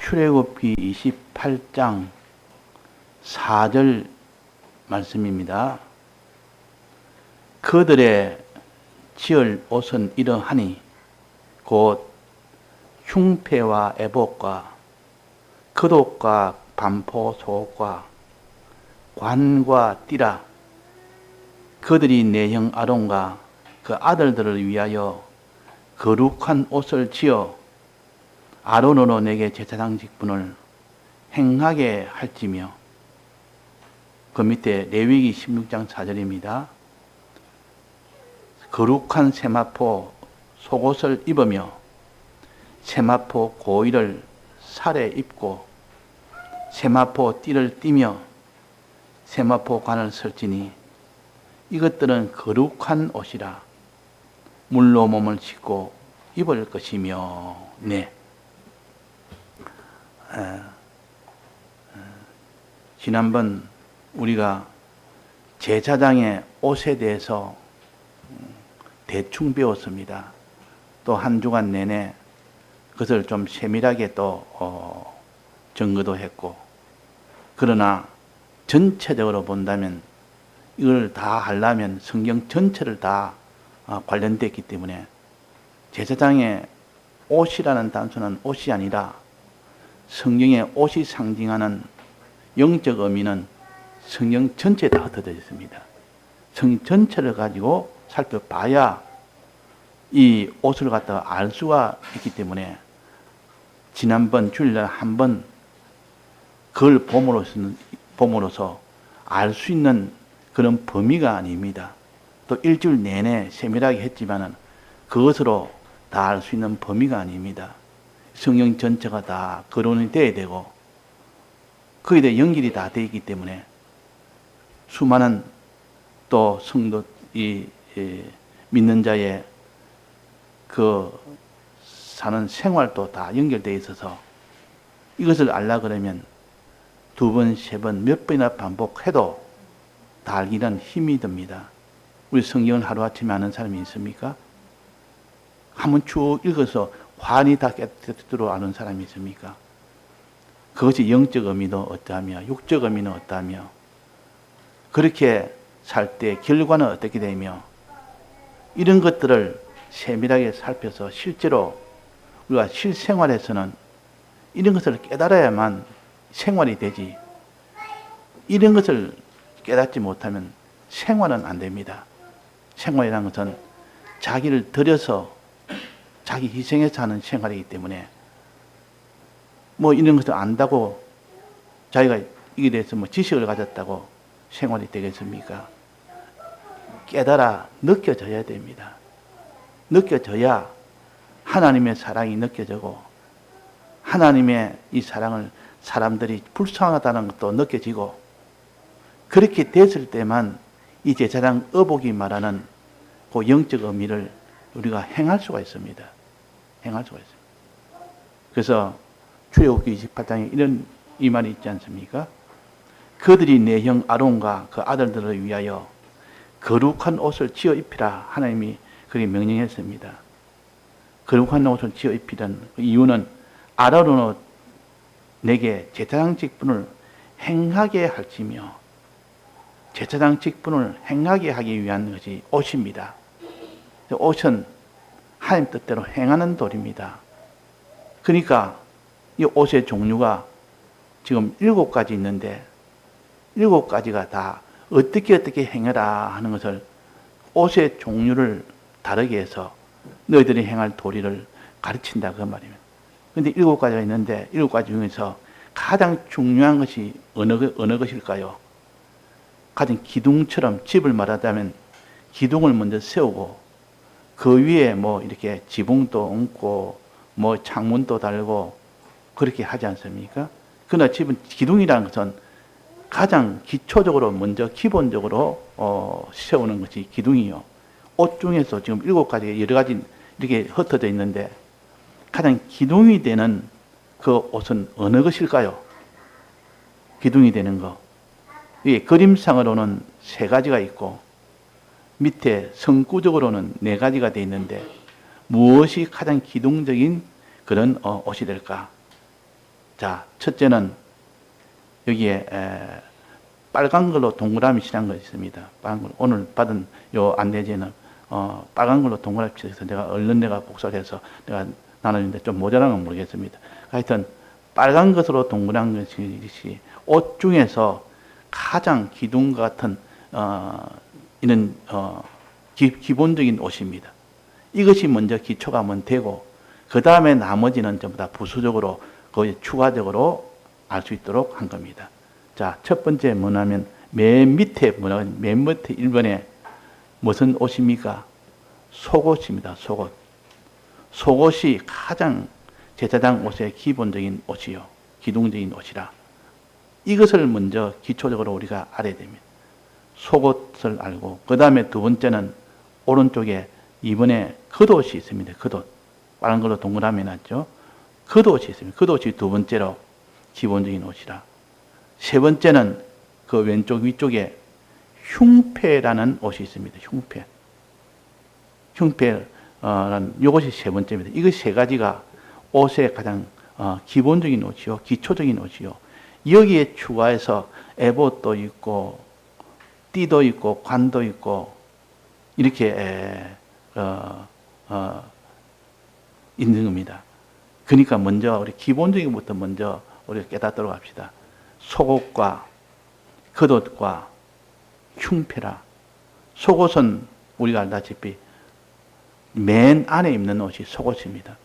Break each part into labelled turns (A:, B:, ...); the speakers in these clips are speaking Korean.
A: 출애굽기 28장 4절 말씀입니다. 그들의 지을 옷은 이러하니 곧 흉패와 애복과 겉옷과 반포 속옷과 관과 띠라. 그들이 내 형 아론과 그 아들들을 위하여 거룩한 옷을 지어 아론으로 내게 제사장 직분을 행하게 할지며. 그 밑에 레위기 16장 4절입니다. 거룩한 세마포 속옷을 입으며 세마포 고이를 살에 입고 세마포 띠를 띠며 세마포 관을 설지니 이것들은 거룩한 옷이라 물로 몸을 씻고 입을 것이며. 네. 지난번 우리가 제사장의 옷에 대해서 대충 배웠습니다. 또 한 주간 내내 그것을 좀 세밀하게 또 증거도 했고, 그러나 전체적으로 본다면 이걸 다 하려면 성경 전체를 다 관련됐기 때문에 제사장의 옷이라는 단순한 옷이 아니라 성경의 옷이 상징하는 영적 의미는 성경 전체에 다 흩어져 있습니다. 성경 전체를 가지고 살펴봐야 이 옷을 갖다가 알 수가 있기 때문에 지난번 주일날 한번 그걸 봄으로서 알 수 있는 그런 범위가 아닙니다. 또 일주일 내내 세밀하게 했지만은 그것으로 다 알 수 있는 범위가 아닙니다. 성경 전체가 다 거론이 돼야 되고 거기에 대해 연결이 다 되어 있기 때문에 수많은 또 성도 믿는 자의 그 사는 생활도 다 연결되어 있어서 이것을 알라 그러면 두 번, 세 번, 몇 번이나 반복해도 다 알기는 힘이 듭니다. 우리 성경을 하루아침에 아는 사람이 있습니까? 한번 쭉 읽어서 환히 다 깨뜨려 아는 사람이 있습니까? 그것이 영적 의미도 어떠하며 육적 의미는 어떠하며 그렇게 살 때 결과는 어떻게 되며 이런 것들을 세밀하게 살펴서 실제로 우리가 실생활에서는 이런 것을 깨달아야만 생활이 되지, 이런 것을 깨닫지 못하면 생활은 안 됩니다. 생활이라는 것은 자기를 들여서 자기 희생해서 하는 생활이기 때문에 뭐 이런 것을 안다고 자기가 이게 대해서 뭐 지식을 가졌다고 생활이 되겠습니까? 깨달아 느껴져야 됩니다. 느껴져야 하나님의 사랑이 느껴지고 하나님의 이 사랑을 사람들이 불쌍하다는 것도 느껴지고 그렇게 됐을 때만 이 제사장 의복이 말하는 그 영적 의미를 우리가 행할 수가 있습니다. 행할 수가 있습니다. 그래서 출애굽기 28장에 이런 이 말이 있지 않습니까? 그들이 내 형 아론과 그 아들들을 위하여 거룩한 옷을 지어 입히라. 하나님이 그렇게 명령했습니다. 거룩한 옷을 지어 입히던 이유는 아론으로 내게 제사장 직분을 행하게 할지며, 제사장 직분을 행하게 하기 위한 것이 옷입니다. 옷은 하나님 뜻대로 행하는 돌입니다. 그러니까 이 옷의 종류가 지금 7가지 있는데 7가지가 다 어떻게 행해라 하는 것을 옷의 종류를 다르게 해서 너희들이 행할 도리를 가르친다 그 말입니다. 그런데 7가지가 있는데 7가지 중에서 가장 중요한 것이 어느 것일까요? 가장 기둥처럼 집을 말하자면 기둥을 먼저 세우고 그 위에 뭐 이렇게 지붕도 얹고 뭐 창문도 달고 그렇게 하지 않습니까? 그러나 집은 기둥이라는 것은 가장 기초적으로 먼저 기본적으로 세우는 것이 기둥이요. 옷 중에서 지금 7가지 여러 가지 이렇게 흩어져 있는데 가장 기둥이 되는 그 옷은 어느 것일까요? 기둥이 되는 거. 이 그림상으로는 3가지가 있고 밑에 성구적으로는 4가지가 되어 있는데 무엇이 가장 기둥적인 그런 옷이 될까? 자, 첫째는 여기에 빨간 걸로 동그라미 칠한 것이 있습니다. 빨간 걸. 오늘 받은 요 안내지에는 빨간 걸로 동그라미 칠해서 내가 얼른 내가 복사를 해서 내가 나누는데 좀 모자란 건 모르겠습니다. 하여튼 빨간 것으로 동그란 것이 옷 중에서 가장 기둥과 같은 이런 기본적인 옷입니다. 이것이 먼저 기초가 먼저 되고 그 다음에 나머지는 전부 다 부수적으로 거의 추가적으로 알 수 있도록 한 겁니다. 자, 첫 번째 뭐냐면 맨 밑에 1번에 무슨 옷입니까? 속옷입니다. 속옷. 속옷이 가장 제사장 옷의 기본적인 옷이요. 기둥적인 옷이라. 이것을 먼저 기초적으로 우리가 알아야 됩니다. 속옷을 알고 그 다음에 두 번째는 오른쪽에 2번에 겉옷이 있습니다. 겉옷. 빠른 걸로 동그라미 놨죠. 겉옷이 있습니다. 겉옷이 두 번째로 기본적인 옷이라. 세 번째는 그 왼쪽 위쪽에 흉패라는 옷이 있습니다. 흉패. 흉패라는 이것이 세 번째입니다. 이것이 세 가지가 옷의 가장 기본적인 옷이요. 기초적인 옷이요. 여기에 추가해서 에봇도 있고 띠도 있고 관도 있고 이렇게 있는 겁니다. 그러니까 먼저 우리 기본적인 것부터 먼저 우리가 깨닫도록 합시다. 속옷과 겉옷과 흉패라. 속옷은 우리가 알다시피 맨 안에 입는 옷이 속옷입니다.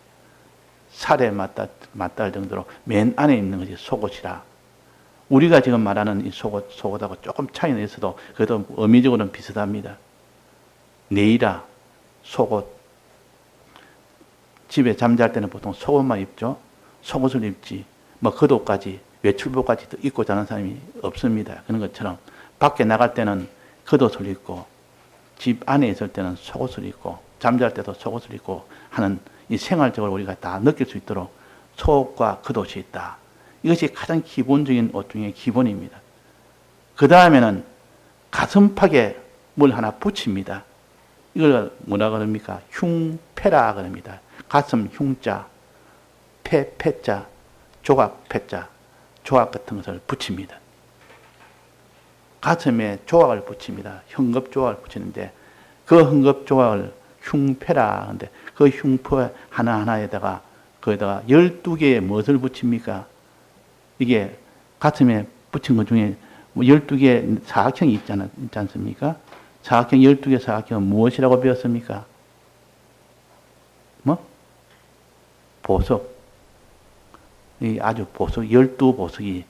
A: 살에 맞닿을 정도로 맨 안에 입는 것이 속옷이라. 우리가 지금 말하는 이 속옷하고 조금 차이는 있어도 그래도 의미적으로는 비슷합니다. 네이라, 속옷. 집에 잠잘 때는 보통 속옷만 입죠. 속옷을 입지. 뭐 겉옷까지 외출복까지 입고 자는 사람이 없습니다. 그런 것처럼 밖에 나갈 때는 겉옷을 입고 집 안에 있을 때는 속옷을 입고 잠잘 때도 속옷을 입고 하는 이 생활적으로 우리가 다 느낄 수 있도록 속옷과 겉옷이 있다. 이것이 가장 기본적인 옷 중에 기본입니다. 그 다음에는 가슴팍에 뭘 하나 붙입니다. 이걸 뭐라 그럽니까? 흉패라 그럽니다. 가슴 흉자, 패자, 조각 패자, 조각 같은 것을 붙입니다. 가슴에 조각을 붙입니다. 헝겊 조각을 붙이는데 그 헝겊 조각을 흉패라 하는데 그 흉패 하나하나에다가 거기다가 12개의 무엇을 붙입니까? 이게 가슴에 붙인 것 중에 12개의 사각형이 있지 않습니까? 사각형 12개 사각형은 무엇이라고 배웠습니까? 뭐? 보석. 이 아주 보석, 12보석이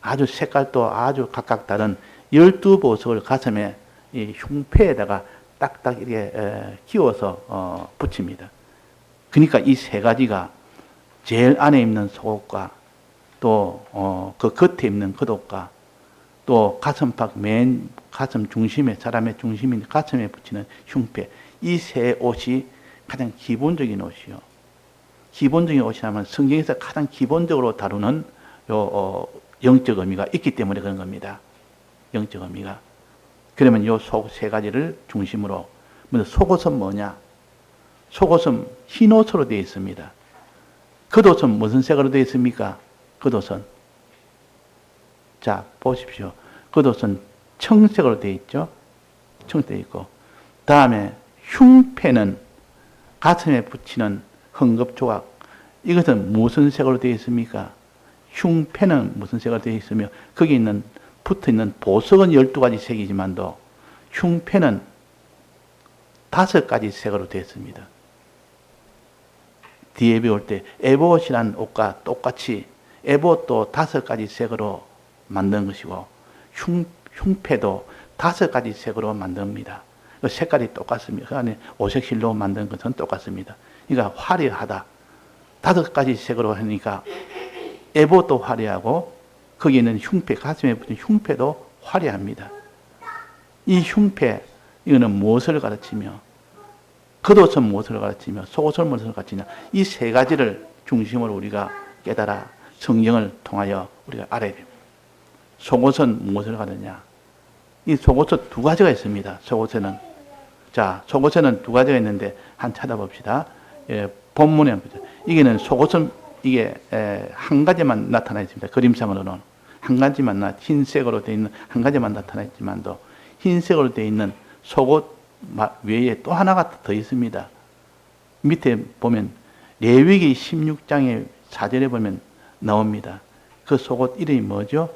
A: 아주 색깔도 아주 각각 다른 12보석을 가슴에 이 흉패에다가 딱딱 이렇게 끼워서 붙입니다. 그러니까 이 세 가지가 제일 안에 입는 속옷과 또 그 겉에 입는 겉옷과 또 가슴팍 맨 가슴 중심에 사람의 중심인 가슴에 붙이는 흉패 이 세 옷이 가장 기본적인 옷이요. 기본적인 옷이라면 성경에서 가장 기본적으로 다루는 영적 의미가 있기 때문에 그런 겁니다. 영적 의미가. 그러면 요 속 세 가지를 중심으로 먼저 속옷은 뭐냐? 속옷은 흰 옷으로 되어 있습니다. 겉옷은 무슨 색으로 되어 있습니까? 겉옷은 자 보십시오. 겉옷은 청색으로 되어 있죠. 청색되어 있고 다음에 흉패는 가슴에 붙이는 헝겊 조각 이것은 무슨 색으로 되어 있습니까? 흉패는 무슨 색으로 되어 있으며 거기 있는 붙어있는 보석은 12가지 색이지만도 흉패는 5가지 색으로 되어 있습니다. 뒤에 배울 때 에봇이라는 옷과 똑같이 에봇도 5가지 색으로 만든 것이고 흉패도 5가지 색으로 만듭니다. 그 색깔이 똑같습니다. 그 안에 오색실로 만든 것은 똑같습니다. 그러니까 화려하다. 5가지 색으로 하니까 에봇도 화려하고 거기에 있는 흉패, 가슴에 붙은 흉패도 화려합니다. 이 흉패, 이거는 무엇을 가르치며 겉옷은 무엇을 가르치며 속옷은 무엇을 가르치냐 이 세 가지를 중심으로 우리가 깨달아 성경을 통하여 우리가 알아야 됩니다. 속옷은 무엇을 가르치냐 이 속옷은 2가지가 있습니다. 속옷에는 속옷에는 2가지가 있는데 한 찾아봅시다. 본문에 이게는 속옷은 이게 한 가지만 나타나 있습니다. 그림상으로는 한 가지만 흰색으로 되어 있는 한 가지만 나타나 있지만도 흰색으로 되어 있는 속옷 외에 또 하나가 더 있습니다. 밑에 보면 레위기 16장의 4절에 보면 나옵니다. 그 속옷 이름이 뭐죠?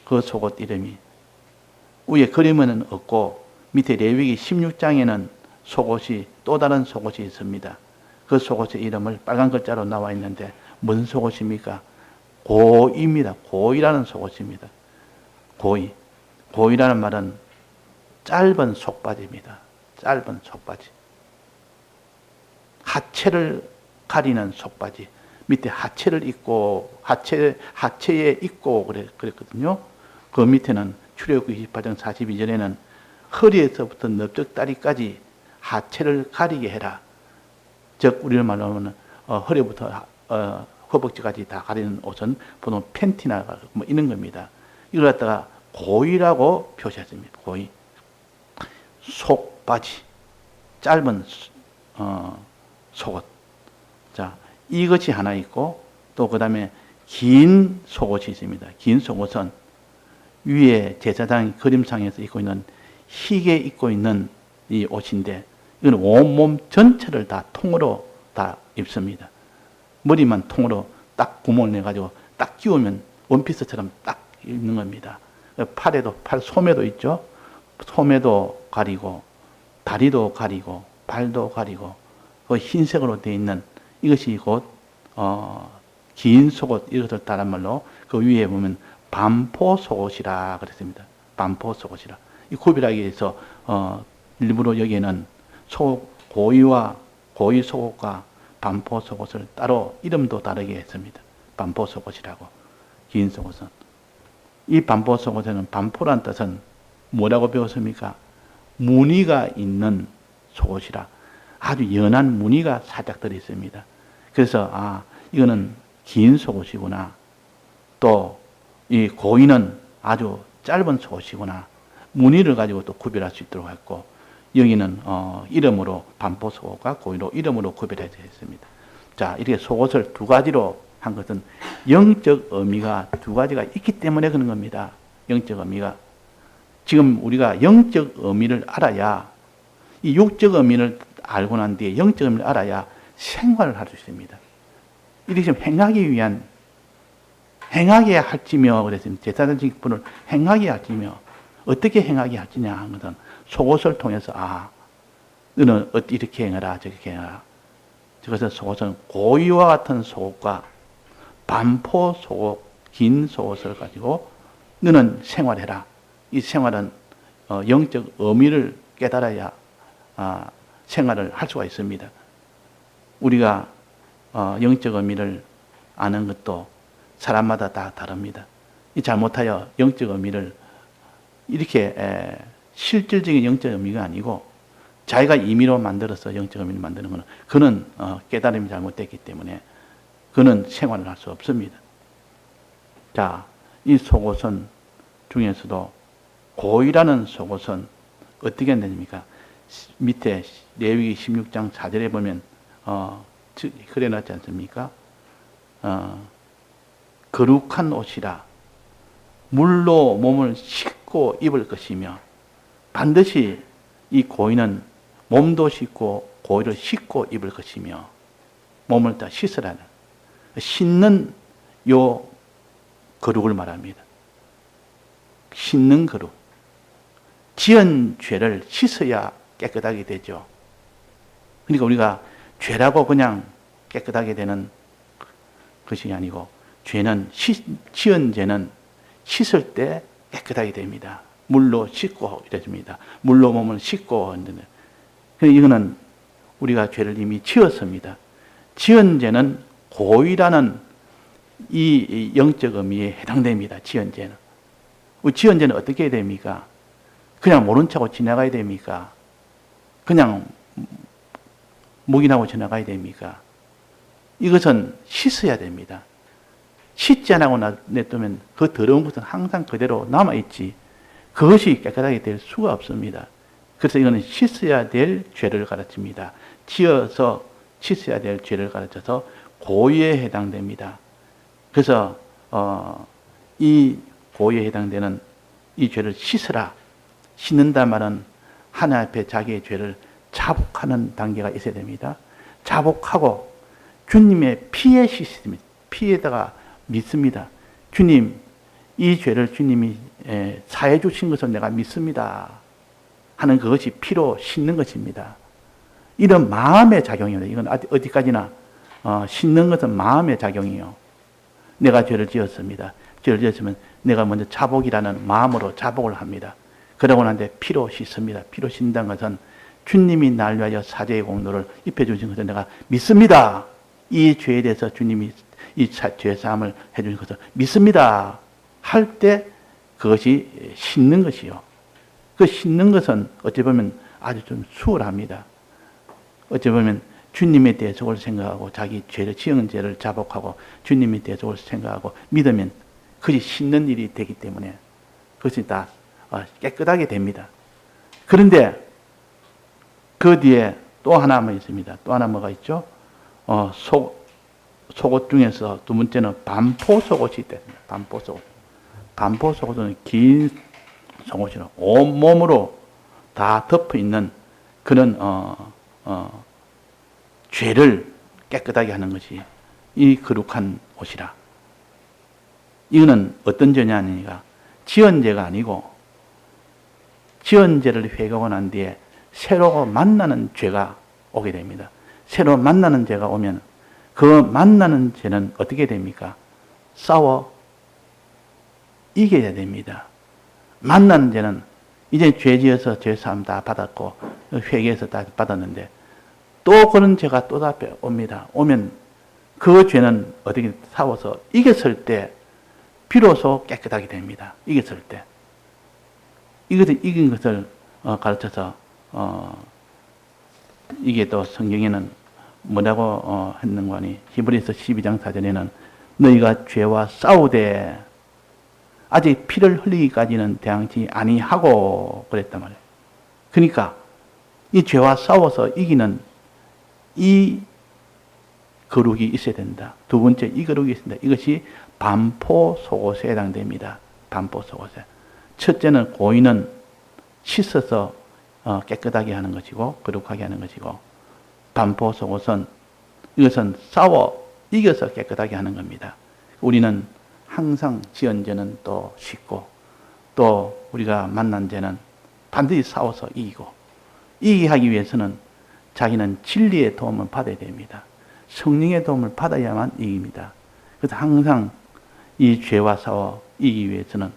A: 그 속옷 이름이 위에 그림은 없고 밑에 레위기 16장에는 속옷이 또 다른 속옷이 있습니다. 그 속옷의 이름을 빨간 글자로 나와 있는데 무슨 속옷입니까? 고이입니다. 고이라는 속옷입니다. 고이. 고이라는 말은 짧은 속바지입니다. 짧은 속바지. 하체를 가리는 속바지. 밑에 하체를 입고 하체에 입고 그랬거든요. 그 밑에는 출애굽기 28장 42절에는 허리에서부터 넓적다리까지 하체를 가리게 해라. 즉 우리를 말로 하면 허리부터 허벅지까지 다 가리는 옷은 보통 팬티나 뭐 이런 겁니다. 이걸 갖다가 고이라고 표시했습니다. 고이. 속바지. 짧은 속옷. 자, 이것이 하나 있고 또 그 다음에 긴 속옷이 있습니다. 긴 속옷은 위에 제사장 그림상에서 입고 있는 희게 입고 있는 이 옷인데 이건 온몸 전체를 다 통으로 다 입습니다. 머리만 통으로 딱 구멍을 내가지고 딱 끼우면 원피스처럼 딱 입는 겁니다. 팔에도, 소매도 있죠. 소매도 가리고, 다리도 가리고, 발도 가리고, 그 흰색으로 되어 있는 이것이 곧, 긴 속옷, 이것을 다른 말로 그 위에 보면 반포 속옷이라 그랬습니다. 반포 속옷이라. 이 구별하기 위해서, 일부러 여기에는 고이와 고이 속옷과 반포 속옷을 따로 이름도 다르게 했습니다. 반포 속옷이라고. 긴 속옷은. 이 반포 속옷에는 반포란 뜻은 뭐라고 배웠습니까? 무늬가 있는 속옷이라. 아주 연한 무늬가 살짝 들어 있습니다. 그래서 이거는 긴 속옷이구나. 또 이 고이는 아주 짧은 속옷이구나. 무늬를 가지고 또 구별할 수 있도록 했고 여기는 이름으로 반포 속옷과 고이로 이름으로 구별해져 있습니다. 자, 이렇게 속옷을 두 가지로 한 것은 영적 의미가 두 가지가 있기 때문에 그런 겁니다. 영적 의미가. 지금 우리가 영적 의미를 알아야 이 육적 의미를 알고 난 뒤에 영적 의미를 알아야 생활을 할 수 있습니다. 이렇게 좀 행하게 할지며 그랬습니다. 제사장 직분을 행하게 할지며 어떻게 행하게 할지냐 하는 것은 속옷을 통해서 너는 이렇게 행하라 저렇게 행하라. 그래서 속옷은 고이와 같은 속옷과 반포 속옷, 긴 속옷을 가지고 너는 생활해라. 이 생활은 영적 의미를 깨달아야 생활을 할 수가 있습니다. 우리가 영적 의미를 아는 것도 사람마다 다 다릅니다. 잘못하여 영적 의미를 이렇게 실질적인 영적 의미가 아니고 자기가 임의로 만들어서 영적 의미를 만드는 것은 그는 깨달음이 잘못됐기 때문에 그는 생활을 할 수 없습니다. 자, 이 속옷은 중에서도 고이라는 속옷은 어떻게 됩니까? 밑에 레위기 16장 4절에 보면 그래놨지 않습니까? 거룩한 옷이라 물로 몸을 씻고 입을 것이며 반드시 이 고이는 몸도 씻고 고이를 씻고 입을 것이며 몸을 다 씻으라는 씻는 요 거룩을 말합니다. 씻는 거룩. 지은 죄를 씻어야 깨끗하게 되죠. 그러니까 우리가 죄라고 그냥 깨끗하게 되는 것이 아니고 지은 죄는 씻을 때 깨끗하게 됩니다. 물로 씻고 이래집니다. 물로 몸을 씻고 하는데 이거는 우리가 죄를 이미 지었습니다. 지은 죄는 고이라는 이 영적 의미에 해당됩니다. 지은 죄는. 지은 죄는 어떻게 해야 됩니까? 그냥 모른 척하고 지나가야 됩니까? 그냥 묵인하고 지나가야 됩니까? 이것은 씻어야 됩니다. 씻지 않고 냅두면 그 더러운 것은 항상 그대로 남아있지 그것이 깨끗하게 될 수가 없습니다. 그래서 이거는 씻어야 될 죄를 가르칩니다. 지어서 씻어야 될 죄를 가르쳐서 고의에 해당됩니다. 그래서 이 고의에 해당되는 이 죄를 씻으라. 씻는다 말은 하나님 앞에 자기의 죄를 자복하는 단계가 있어야 됩니다. 자복하고 주님의 피에 씻습니다. 피에다가 믿습니다. 주님, 이 죄를 주님이 사해 주신 것을 내가 믿습니다 하는 그것이 피로 씻는 것입니다. 이런 마음의 작용입니다. 이건 어디까지나 씻는 것은 마음의 작용이요. 내가 죄를 지었습니다. 죄를 지었으면 내가 먼저 자복이라는 마음으로 자복을 합니다. 그러고 난 뒤에 피로 씻습니다. 피로 씻는다는 것은 주님이 날 위하여 사죄의 공로를 입혀주신 것을 내가 믿습니다. 이 죄에 대해서 주님이 이 죄 사함을 해주신 것을 믿습니다. 할 때 그것이 씻는 것이요. 그 씻는 것은 어찌 보면 아주 좀 수월합니다. 어찌 보면 주님에 대해 속을 생각하고 자기 죄를 지은 죄를 자복하고 주님에 대해 속을 생각하고 믿으면 그것이 씻는 일이 되기 때문에 그것이 다 깨끗하게 됩니다. 그런데 그 뒤에 또 하나만 있습니다. 또 하나 뭐가 있죠? 속옷 중에서 두 번째는 반포 속옷이 있습니다. 반포 속옷. 반포 속옷은 긴 속옷이라 온몸으로 다 덮어 있는 그런 죄를 깨끗하게 하는 것이 이 거룩한 옷이라. 이거는 어떤 죄냐 하니까 지은 죄가 아니고 지은 죄를 회개하고 난 뒤에 새로 만나는 죄가 오게 됩니다. 새로 만나는 죄가 오면 그 만나는 죄는 어떻게 됩니까? 싸워 이겨야 됩니다. 만나는 죄는 이제 죄 지어서 죄 사함 다 받았고 회개해서 다 받았는데 또 그런 죄가 또 다 옵니다. 오면 그 죄는 어떻게 싸워서 이겼을 때 비로소 깨끗하게 됩니다. 이겼을 때. 이것을 이긴 것을 가르쳐서 이게 또 성경에는 뭐라고 했는가 하니 히브리서 12장 4절에는 너희가 죄와 싸우되 아직 피를 흘리기까지는 대항치 아니하고 그랬단 말이에요. 그러니까 이 죄와 싸워서 이기는 이 거룩이 있어야 된다. 두 번째 이 거룩이 있습니다. 이것이 반포 속옷에 해당됩니다. 반포 속옷에. 첫째는 고의는 씻어서 깨끗하게 하는 것이고 거룩하게 하는 것이고 반포 속옷은 이것은 싸워 이겨서 깨끗하게 하는 겁니다. 우리는 항상 지은 죄는 또 씻고 또 우리가 만난 죄는 반드시 싸워서 이기고 이기게 하기 위해서는 자기는 진리의 도움을 받아야 됩니다. 성령의 도움을 받아야만 이깁니다. 그래서 항상 이 죄와 싸워 이기기 위해서는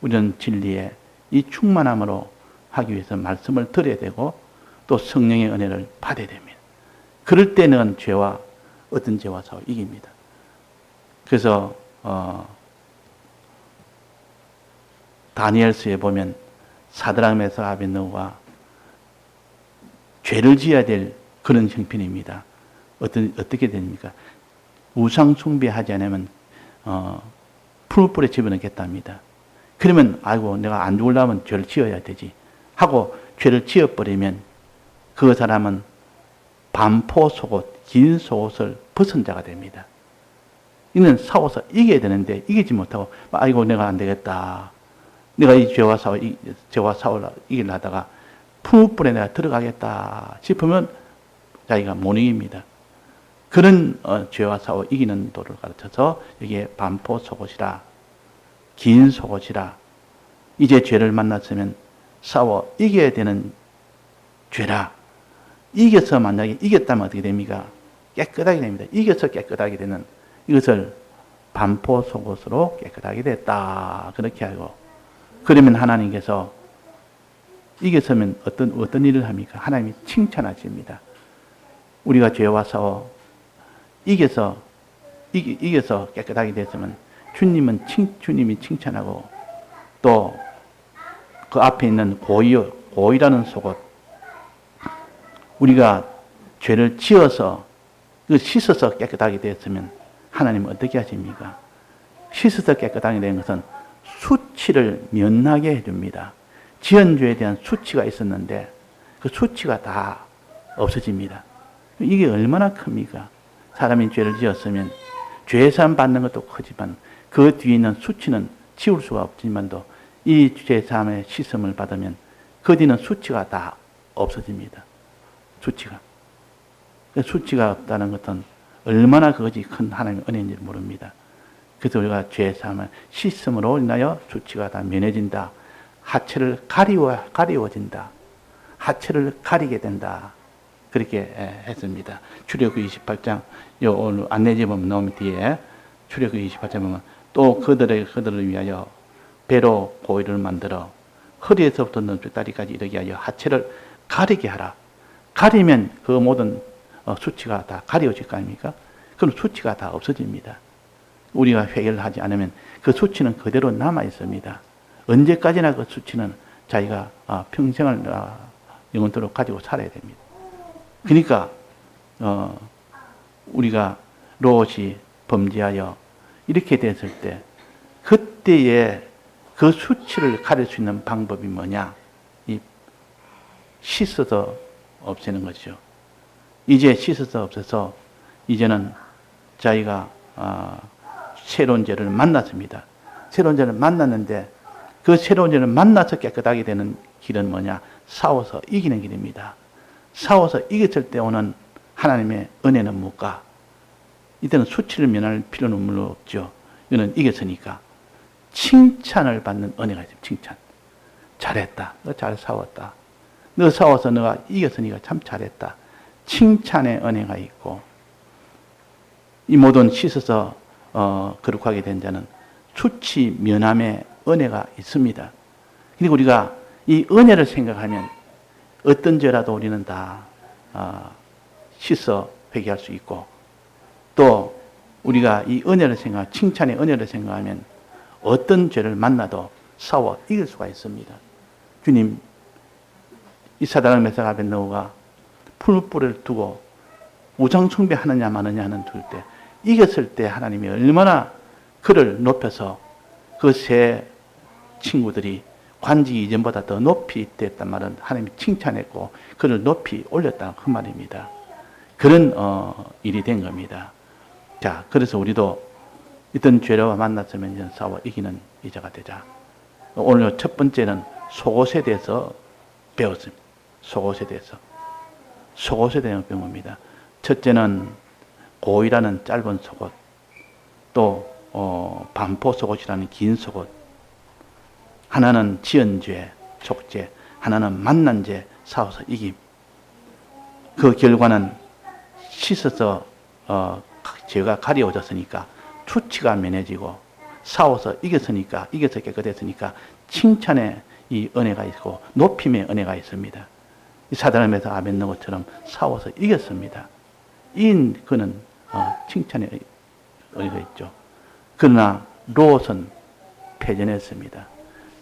A: 우리는 진리의 이 충만함으로 하기 위해서 말씀을 들어야 되고 또 성령의 은혜를 받아야 됩니다. 그럴 때는 죄와 어떤 죄와 싸워 이깁니다. 그래서 다니엘서에 보면 사드락 메삭 아벳느고가 죄를 지어야 될 그런 형편입니다. 어떻게 됩니까? 우상 숭배하지 않으면 풀불에 집어넣겠답니다. 그러면 아이고 내가 안 죽으려면 죄를 지어야 되지 하고 죄를 지어버리면 그 사람은 반포 속옷, 긴 속옷을 벗은 자가 됩니다. 이는 싸워서 이겨야 되는데 이기지 못하고 아이고 내가 안 되겠다. 내가 이 죄와 싸우려 이기려 하다가 풀불에 내가 들어가겠다 싶으면 자기가 못 이깁니다. 그런 죄와 싸워 이기는 도를 가르쳐서 여기에 반포 속옷이라 긴 속옷이라 이제 죄를 만났으면 싸워 이겨야 되는 죄라. 이겨서 만약에 이겼다면 어떻게 됩니까? 깨끗하게 됩니다. 이겨서 깨끗하게 되는 이것을 반포 속옷으로 깨끗하게 됐다. 그렇게 하고 그러면 하나님께서 이겼으면 어떤 일을 합니까? 하나님이 칭찬하십니다. 우리가 죄와 싸워 이겨서 깨끗하게 됐으면 주님이 칭찬하고 또 그 앞에 있는 고의라는 속옷 우리가 죄를 지어서 씻어서 깨끗하게 됐으면 하나님은 어떻게 하십니까? 씻어서 깨끗하게 된 것은 수치를 면하게 해줍니다. 지은 죄에 대한 수치가 있었는데 그 수치가 다 없어집니다. 이게 얼마나 큽니까? 사람이 죄를 지었으면 죄사함 받는 것도 크지만 그 뒤에 있는 수치는 지울 수가 없지만도 이 죄사함의 씻음을 받으면 그 뒤는 수치가 다 없어집니다. 수치가. 수치가 없다는 것은 얼마나 그것이 큰 하나님의 은혜인지 모릅니다. 그래서 우리가 죄사함을 씻음으로 인하여 수치가 다 면해진다. 하체를 가리워진다. 하체를 가리게 된다. 그렇게 했습니다. 출애굽기 28장 오늘 안내지 보면 나오면 뒤에 출애굽기 28장 보면 또 그들을 위하여 배로 고의를 만들어 허리에서부터 넌다리까지 이르게 하여 하체를 가리게 하라. 가리면 그 모든 수치가 다 가려질 거 아닙니까? 그럼 수치가 다 없어집니다. 우리가 회개를 하지 않으면 그 수치는 그대로 남아 있습니다. 언제까지나 그 수치는 자기가 평생을 영원토록 가지고 살아야 됩니다. 그러니까 우리가 롯이 범죄하여 이렇게 됐을 때 그때에 그 수치를 가릴 수 있는 방법이 뭐냐? 씻어서 없애는 것이죠. 이제 씻어서 없애서 이제는 자기가 새로운 죄를 만났습니다. 새로운 죄를 만났는데 그 새로운 죄를 만나서 깨끗하게 되는 길은 뭐냐? 싸워서 이기는 길입니다. 싸워서 이겼을 때 오는 하나님의 은혜는 뭘까? 이때는 수치를 면할 필요는 물론 없죠. 이거는 이겼으니까. 칭찬을 받는 은혜가 있습니다. 칭찬. 잘했다. 너 잘 싸웠다. 너 싸워서 너가 이겼으니까 참 잘했다. 칭찬의 은혜가 있고, 이 모든 씻어서 거룩하게 된 자는 수치 면함의 은혜가 있습니다. 그리고 우리가 이 은혜를 생각하면 어떤 죄라도 우리는 다 씻어 회개할 수 있고, 또 우리가 이 은혜를 생각, 칭찬의 은혜를 생각하면 어떤 죄를 만나도 싸워 이길 수가 있습니다. 주님, 이 사단을 메삭 아벳느고가 풀뿌리를 두고 우상 숭배하느냐 마느냐 하는 둘 때 이겼을 때 하나님이 얼마나 그를 높여서 그 세 친구들이 관직이 이전보다 더 높이 됐단 말은 하나님이 칭찬했고 그를 높이 올렸다 그 말입니다. 그런 일이 된 겁니다. 자, 그래서 우리도 어떤 죄와 만났으면 이제 싸워 이기는 이자가 되자. 오늘 첫 번째는 속옷에 대해서 배웠습니다. 속옷에 대해서. 속옷에 대한 배웁니다. 첫째는 고이라는 짧은 속옷, 또 반포 속옷이라는 긴 속옷. 하나는 지은 죄, 속죄, 하나는 만난 죄, 싸워서 이김. 그 결과는 씻어서 죄가 가려워졌으니까 수치가 면해지고, 싸워서 이겼으니까, 이겨서 깨끗했으니까 칭찬의 이 은혜가 있고 높임의 은혜가 있습니다. 이 사단을 메삭 아벳느고처럼 싸워서 이겼습니다. 그는 칭찬의 은혜가 있죠. 그러나 롯은 패전했습니다.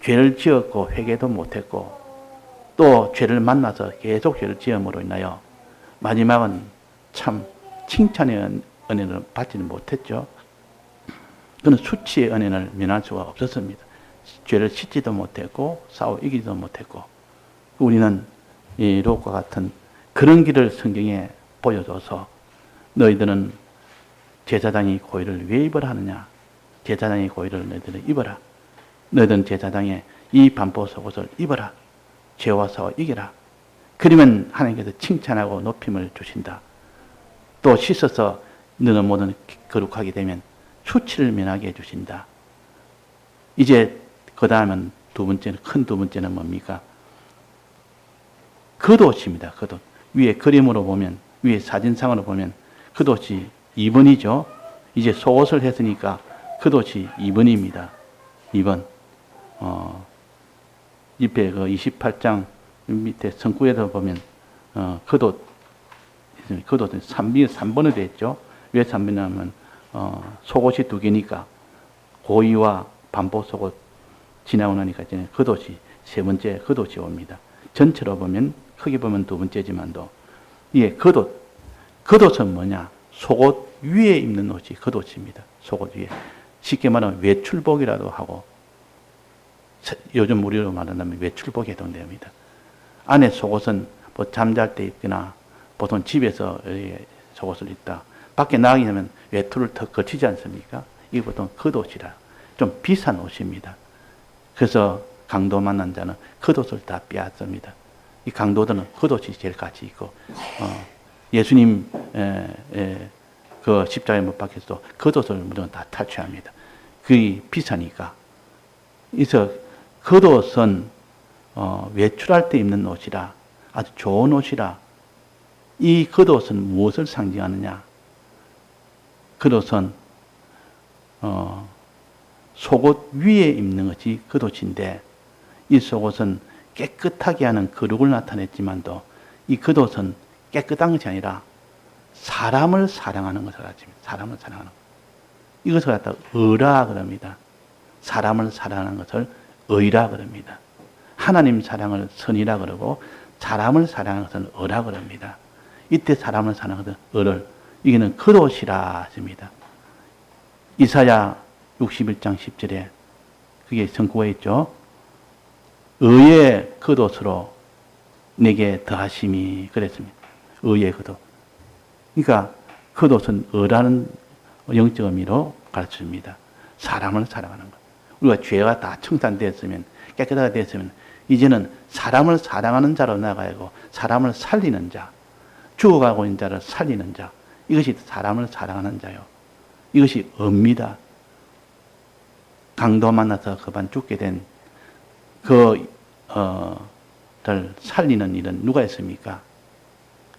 A: 죄를 지었고 회개도 못했고 또 죄를 만나서 계속 죄를 지음으로 인하여 마지막은 참 칭찬의 은혜를 받지는 못했죠. 그는 수치의 은혜를 면할 수가 없었습니다. 죄를 씻지도 못했고 싸워 이기지도 못했고, 우리는 이 롯과 같은 그런 길을 성경에 보여줘서 너희들은 제사장이 고의를 왜 입으라 하느냐? 제사장이 고의를 너희들은 입어라. 너희들은 제사장의 이 반포 속옷을 입어라. 죄와 싸워 이겨라. 그러면 하나님께서 칭찬하고 높임을 주신다. 또 씻어서 너는 모든 거룩하게 되면 수치를 면하게 해주신다. 이제 그 다음은 큰 두 번째는 뭡니까? 겉옷입니다. 겉옷. 위에 그림으로 보면, 위에 사진상으로 보면 겉옷이 2번이죠. 이제 속옷을 했으니까 겉옷이 2번입니다. 2번. 옆에 그 28장 밑에 성구에도 보면 겉옷은 3번으로 되어 있죠. 왜 3번이냐면 속옷이 2개니까 고의와 반포 속옷 지나고 나니까 이제 겉옷이 세 번째 겉옷이 옵니다. 전체로 보면 크게 보면 두 번째지만도 이게 겉옷은 뭐냐? 속옷 위에 입는 옷이 겉옷입니다. 속옷 위에. 쉽게 말하면 외출복이라도 하고, 요즘 우리로 말한다면 외출복에 해당됩니다. 안에 속옷은 뭐 잠잘 때 입거나 보통 집에서 속옷을 입다. 밖에 나가게 되면 외투를 더 거치지 않습니까? 이 보통 겉옷이라 좀 비싼 옷입니다. 그래서 강도 만난 자는 겉옷을 다 빼앗습니다. 이 강도들은 겉옷이 제일 가치 있고 예수님 그 십자가에 못 박혀서 겉옷을 무조건 다 탈취합니다. 그게 비싸니까. 그래서 겉옷은 외출할 때 입는 옷이라 아주 좋은 옷이라. 이 겉옷은 무엇을 상징하느냐? 겉옷은 속옷 위에 입는 것이 겉옷인데 이 속옷은 깨끗하게 하는 거룩을 나타냈지만도 이 겉옷은 깨끗한 것이 아니라 사람을 사랑하는 것을 가르칩니다. 사람을 사랑하는 것. 이것을 갖다 의라 그럽니다. 사람을 사랑하는 것을 의라 그럽니다. 하나님 사랑을 선이라 그러고 사람을 사랑하는 것은 의라 그럽니다. 이때 사람을 사랑하는 것은 의를 이게는 겉옷이라 하십니다. 이사야 61장 10절에 그게 성구가 있죠. 의의 겉옷으로 내게 더하심이 그랬습니다. 의의 겉옷. 그러니까 겉옷은 의라는 영적 의미로 가르쳐줍니다. 사람을 사랑하는 것. 우리가 죄가 다 청산되었으면 깨끗하게 되었으면 이제는 사람을 사랑하는 자로 나가고 사람을 살리는 자, 죽어가고 있는 자를 살리는 자, 이것이 사람을 사랑하는 자요. 이것이 의입니다. 강도 만나서 그만 죽게 된 들 살리는 일은 누가 했습니까?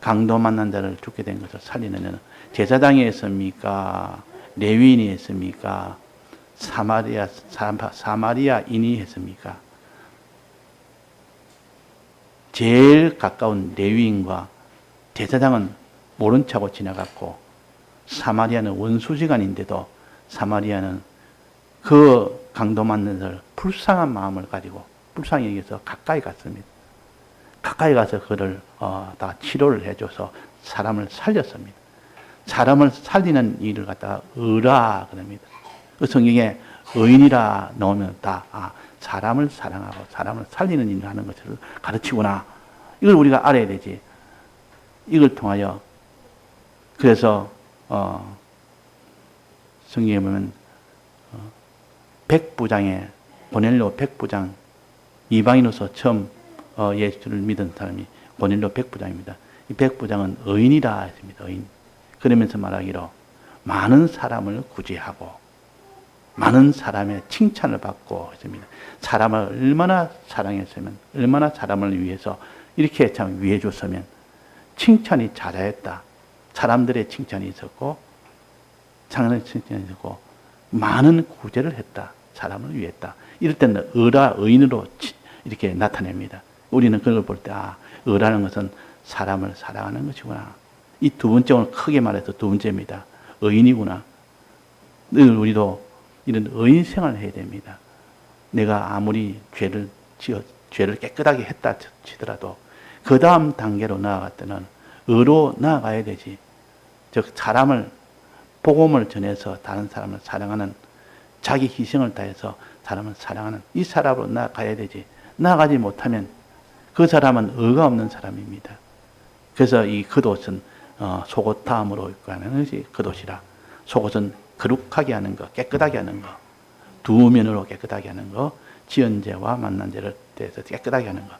A: 강도 만난 자를 죽게 된 것을 살리는 일은 제사장이 했습니까? 레위인이 했습니까? 사마리아인이 했습니까? 제일 가까운 레위인과 제사장은 모른 척하고 지나갔고 사마리아는 원수지간인데도 사마리아는 그 강도 만난 자를 불쌍한 마음을 가지고 불쌍히 여기서 가까이 갔습니다. 가까이 가서 그를 다 치료를 해줘서 사람을 살렸습니다. 사람을 살리는 일을 갖다가 의라 그럽니다. 그 성경에 의인이라 넣으면 다 사람을 사랑하고 사람을 살리는 일을 하는 것을 가르치구나. 이걸 우리가 알아야 되지. 이걸 통하여 그래서 성경에 보면 백부장의 고넬료 백부장 이방인으로서 처음 예수를 믿은 사람이 고넬료 백부장입니다. 이 백부장은 의인이라 했습니다. 의인. 그러면서 말하기로 많은 사람을 구제하고 많은 사람의 칭찬을 받고 했습니다. 사람을 얼마나 사랑했으면 얼마나 사람을 위해서 이렇게 참 위해 줬으면 칭찬이 자자했다. 사람들의 칭찬이 있었고 사람의 칭찬이 있었고 많은 구제를 했다. 사람을 위했다. 이럴 때는 의라 의인으로 이렇게 나타냅니다. 우리는 그걸 볼 때 의라는 것은 사람을 사랑하는 것이구나. 이 두 번째 오늘 크게 말해서 두 번째입니다. 의인이구나. 늘 우리도 이런 의인 생활을 해야 됩니다. 내가 아무리 죄를 깨끗하게 했다 치더라도 그 다음 단계로 나아갈 때는 의로 나아가야 되지. 즉 사람을 복음을 전해서 다른 사람을 사랑하는 자기 희생을 다해서 사람을 사랑하는 이 사람으로 나아가야 되지. 나아가지 못하면 그 사람은 의가 없는 사람입니다. 그래서 이 겉옷은 속옷 다음으로 입고 하는 것이 겉옷이라. 속옷은 거룩하게 하는 것, 깨끗하게 하는 것, 두 면으로 깨끗하게 하는 것, 지연죄와 만난 죄를 대해서 깨끗하게 하는 것.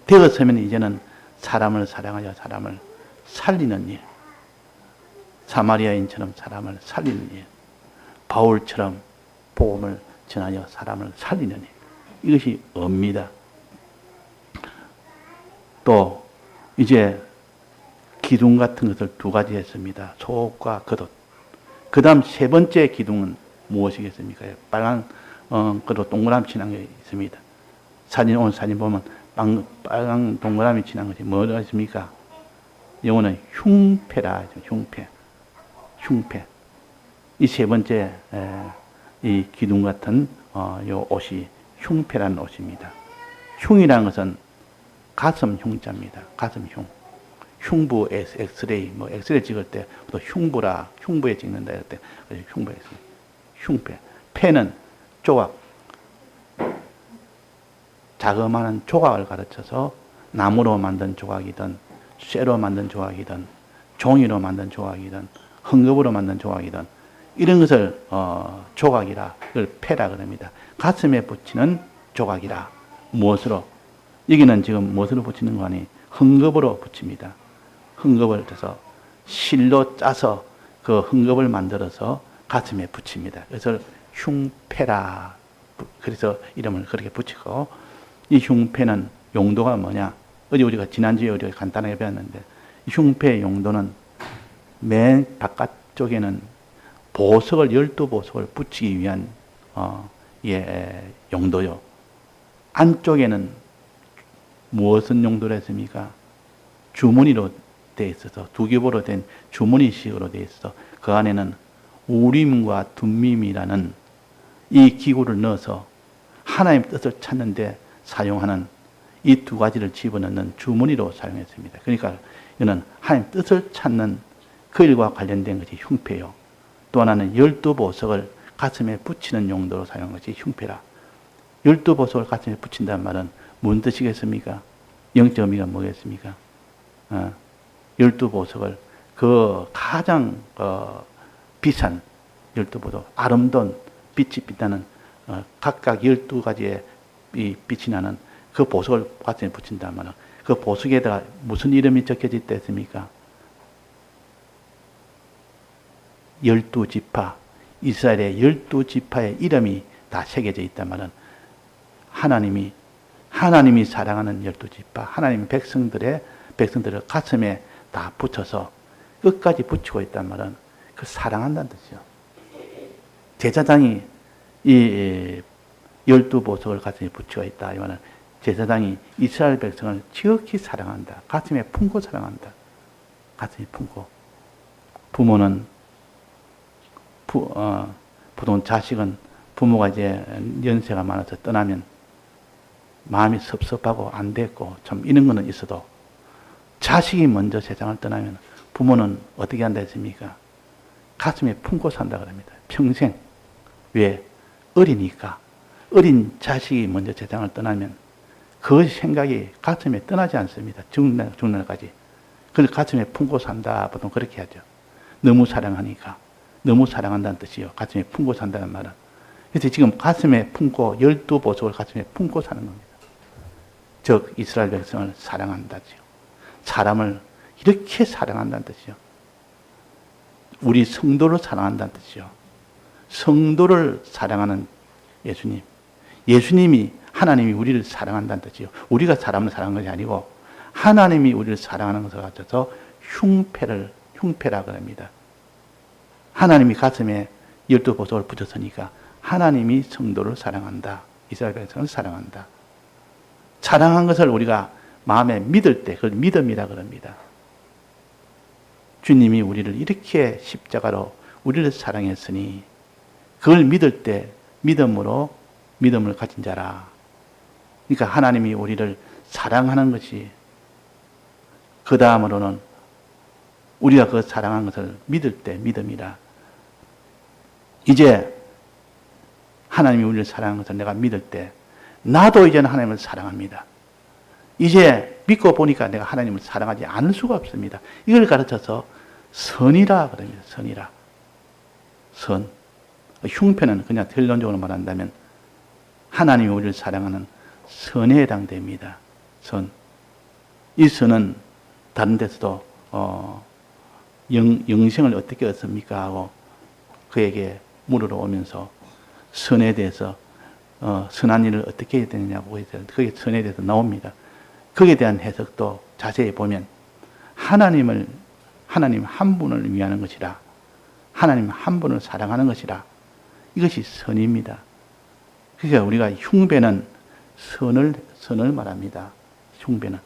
A: 되었으면 이제는 사람을 사랑하여 사람을 살리는 일, 사마리아인처럼 사람을 살리는 일, 바울처럼 복음을 전하여 사람을 살리는 일, 이것이 의입니다. 또 이제 기둥 같은 것을 두 가지 했습니다. 속옷과 겉옷. 그 다음 세 번째 기둥은 무엇이겠습니까? 빨간 겉옷 동그라미 칠한 게 있습니다. 오늘 사진 보면 빨간 동그라미 칠한 것이 뭐라 했습니까? 영어는 흉패라 하죠. 흉패. 이 세 번째 이 기둥 같은 요 옷이 흉패라는 옷입니다. 흉이라는 것은 가슴 흉자입니다. 가슴 흉. 흉부 엑스레이, 엑스레이 찍을 때 또 흉부에 찍는다 이럴 때 흉부에 흉패. 패는 조각. 자그마한 조각을 가르쳐서 나무로 만든 조각이든 쇠로 만든 조각이든 종이로 만든 조각이든 헝겊으로 만든 조각이든 이런 것을 조각이라, 그걸 패라 그럽니다. 가슴에 붙이는 조각이라. 무엇으로? 여기는 지금 무엇으로 붙이는 거 아니? 헝겊으로 붙입니다. 헝겊을 해서 실로 짜서 그 헝겊을 만들어서 가슴에 붙입니다. 그래서 흉패라. 그래서 이름을 그렇게 붙이고, 이 흉패는 용도가 뭐냐? 어제 우리가 지난주에 우리가 간단하게 배웠는데, 흉패의 용도는 맨 바깥쪽에는 보석을 12보석을 붙이기 위한 용도요. 안쪽에는 무엇은 용도로 했습니까? 주머니로 되어 있어서, 두겹으로 된 주머니식으로 되어 있어서 그 안에는 우림과 둠밈이라는 이 기구를 넣어서 하나님 뜻을 찾는데 사용하는 이 두 가지를 집어넣는 주머니로 사용했습니다. 그러니까 이는 하나님 뜻을 찾는 그 일과 관련된 것이 흉패요. 또 하나는 12보석을 가슴에 붙이는 용도로 사용한 것이 흉패라. 12보석을 가슴에 붙인다는 말은 무슨 뜻이겠습니까? 영적 의미가 뭐겠습니까? 12보석을 그 가장 비싼 12보석, 아름다운 빛이 빛나는 각각 12가지의 이 빛이 나는 그 보석을 가슴에 붙인다는 말은 그 보석에다가 무슨 이름이 적혀져 있다 했습니까? 12지파, 이스라엘의 12지파의 이름이 다 새겨져 있단 말은 하나님이 사랑하는 12지파, 하나님의 백성들을 가슴에 다 붙여서 끝까지 붙이고 있단 말은 그 사랑한다는 뜻이죠. 제사장이 이 12보석을 가슴에 붙여 있다. 이 말은 제사장이 이스라엘 백성을 지극히 사랑한다. 가슴에 품고 사랑한다. 가슴에 품고. 부모는 보통 자식은 부모가 이제 연세가 많아서 떠나면 마음이 섭섭하고 안 됐고 참 이런 거는 있어도 자식이 먼저 세상을 떠나면 부모는 어떻게 한다 했습니까? 가슴에 품고 산다 그럽니다. 평생. 왜? 어리니까. 어린 자식이 먼저 세상을 떠나면 그 생각이 가슴에 떠나지 않습니다. 죽는 날까지. 그래서 가슴에 품고 산다. 보통 그렇게 하죠. 너무 사랑하니까. 너무 사랑한다는 뜻이요. 가슴에 품고 산다는 말은. 그래서 지금 가슴에 품고 12보석을 가슴에 품고 사는 겁니다. 즉 이스라엘 백성을 사랑한다지요. 사람을 이렇게 사랑한다는 뜻이요. 우리 성도를 사랑한다는 뜻이요. 성도를 사랑하는 예수님. 예수님이 하나님이 우리를 사랑한다는 뜻이요. 우리가 사람을 사랑하는 것이 아니고 하나님이 우리를 사랑하는 것을 가져서 흉패라 그럽니다. 하나님이 가슴에 12보석을 붙였으니까 하나님이 성도를 사랑한다. 이스라엘 백성을 사랑한다. 사랑한 것을 우리가 마음에 믿을 때 그걸 믿음이라 그럽니다. 주님이 우리를 이렇게 십자가로 우리를 사랑했으니 그걸 믿을 때 믿음을 가진 자라. 그러니까 하나님이 우리를 사랑하는 것이 그 다음으로는 우리가 그 사랑한 것을 믿을 때 믿음이라. 이제 하나님이 우리를 사랑한 것을 내가 믿을 때 나도 이제는 하나님을 사랑합니다. 이제 믿고 보니까 내가 하나님을 사랑하지 않을 수가 없습니다. 이걸 가르쳐서 선이라 그럽니다. 선이라. 선. 흉패는 그냥 결론적으로 말한다면 하나님이 우리를 사랑하는 선에 해당됩니다. 선. 이 선은 다른 데서도 영생을 어떻게 얻습니까? 하고 그에게 물으러 오면서 선에 대해서 선한 일을 어떻게 해야 되느냐고 해서 그게 선에 대해서 나옵니다. 거기에 대한 해석도 자세히 보면 하나님 한 분을 위하는 것이라. 하나님 한 분을 사랑하는 것이라. 이것이 선입니다. 그러니까 우리가 흉배는 선을 말합니다. 흉패는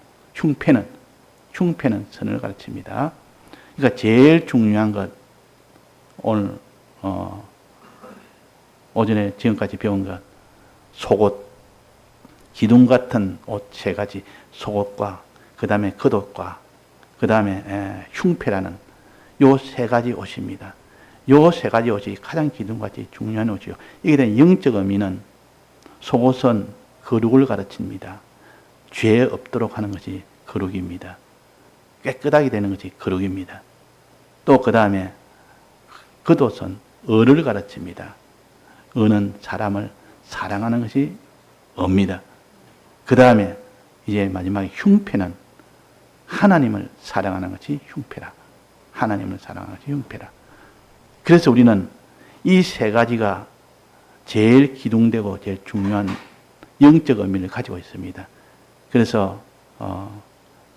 A: 선을 가르칩니다. 그러니까 제일 중요한 것 오늘 오전에 지금까지 배운 것 속옷, 기둥 같은 옷 세 가지, 속옷과 그 다음에 겉옷과 그 다음에 흉패라는 요 세 가지 옷입니다. 요 세 가지 옷이 가장 기둥같이 중요한 옷이요. 이게 대한 영적 의미는 속옷은 거룩을 가르칩니다. 죄 없도록 하는 것이 거룩입니다. 깨끗하게 되는 것이 거룩입니다. 또 그 다음에 겉옷은 을을 가르칩니다. 을은 사람을 사랑하는 것이 업니다. 그 다음에 이제 마지막에 흉패는 하나님을 사랑하는 것이 흉패라. 하나님을 사랑하는 것이 흉패라. 그래서 우리는 이 세 가지가 제일 기둥되고 제일 중요한 영적 의미를 가지고 있습니다. 그래서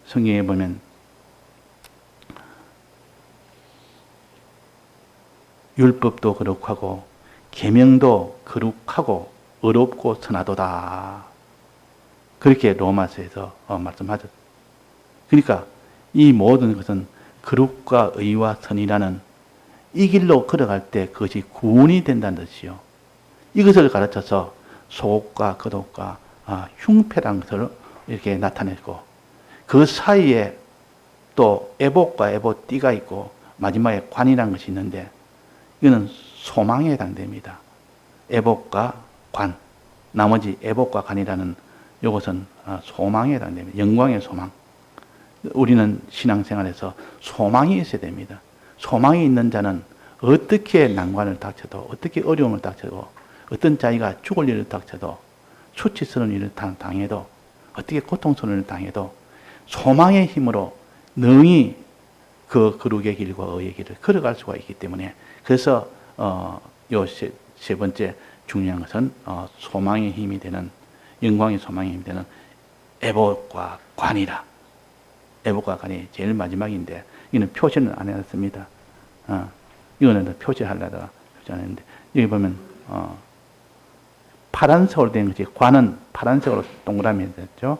A: 성경에 보면 율법도 거룩하고 계명도 거룩하고 의롭고 선하도다. 그렇게 로마서에서 말씀하죠. 그러니까 이 모든 것은 거룩과 의와 선이라는 이 길로 걸어갈 때 그것이 구원이 된다는 뜻이요. 이것을 가르쳐서 속옷과 겉옷과 흉패라는 것을 이렇게 나타냈고, 그 사이에 또 애복과 애복띠가 있고 마지막에 관이라는 것이 있는데, 이거는 소망에 해당됩니다. 애복과 관, 나머지 애복과 관이라는 이것은 소망에 해당됩니다. 영광의 소망. 우리는 신앙생활에서 소망이 있어야 됩니다. 소망이 있는 자는 어떻게 난관을 닥쳐도, 어떻게 어려움을 닥쳐도, 어떤 자기가 죽을 일을 닥쳐도, 수치스러운 일을 당해도, 어떻게 고통스러운 일을 당해도 소망의 힘으로 능히 그 거룩의 길과 의의 길을 걸어갈 수가 있기 때문에, 그래서 요 세 번째 중요한 것은 소망의 힘이 되는, 영광의 소망의 힘이 되는 애복과 관이라. 애복과 관이 제일 마지막인데, 이거는 표시는 안 해놨습니다. 이거는 표시하려다가 표시 안 했는데, 여기 보면 파란색으로 된 것이, 관은 파란색으로 동그라미 됐죠.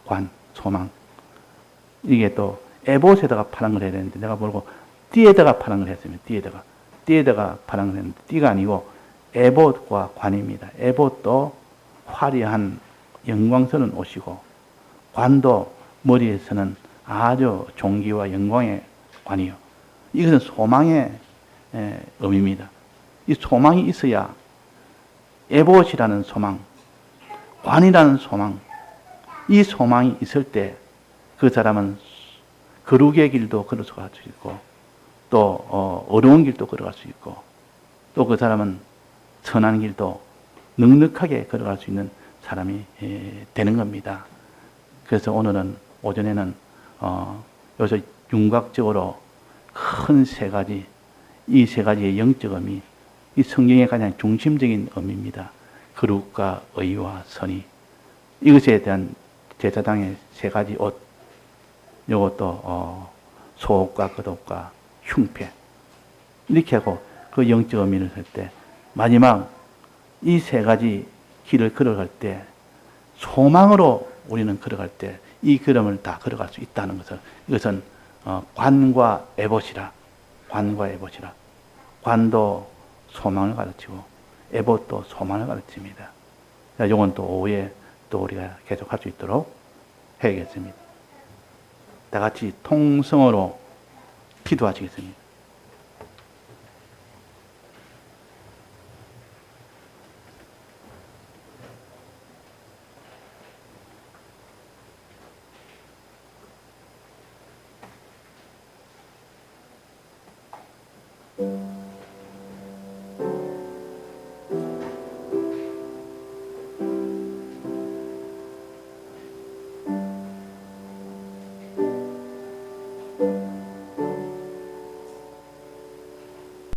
A: 관, 소망. 이게 또 에봇에다가 파란 걸 해야 되는데, 내가 모르고 띠에다가 파란 걸 했습니다. 띠에다가 파란 걸 했는데, 띠가 아니고 에봇과 관입니다. 에봇도 화려한 영광스러운 옷이고, 관도 머리에서는 아주 존귀와 영광의 관이요. 이것은 소망의 의미입니다. 이 소망이 있어야 에봇이라는 소망, 관이라는 소망, 이 소망이 있을 때 그 사람은 거룩의 길도 걸어갈 수 있고, 또 어려운 길도 걸어갈 수 있고, 또 그 사람은 선한 길도 넉넉하게 걸어갈 수 있는 사람이 되는 겁니다. 그래서 오늘은 오전에는 여기서 윤곽적으로 큰 세 가지, 이 세 가지의 영적 의미, 이 성경의 가장 중심적인 의미입니다. 거룩과 의와 선이. 이것에 대한 제사장의 세 가지 옷, 이것도 속옷과 겉옷과 흉패, 이렇게 하고 그 영적 의미를 할 때, 마지막 이 세 가지 길을 걸어갈 때, 소망으로 우리는 걸어갈 때 이 걸음을 다 걸어갈 수 있다는 것을, 이것은 관과 에봇이라. 관과 에봇이라. 관도 소망을 가르치고 에봇도 소망을 가르칩니다. 이건 또 오후에 또 우리가 계속 할 수 있도록 해야겠습니다. 다 같이 통성으로 기도하시겠습니다.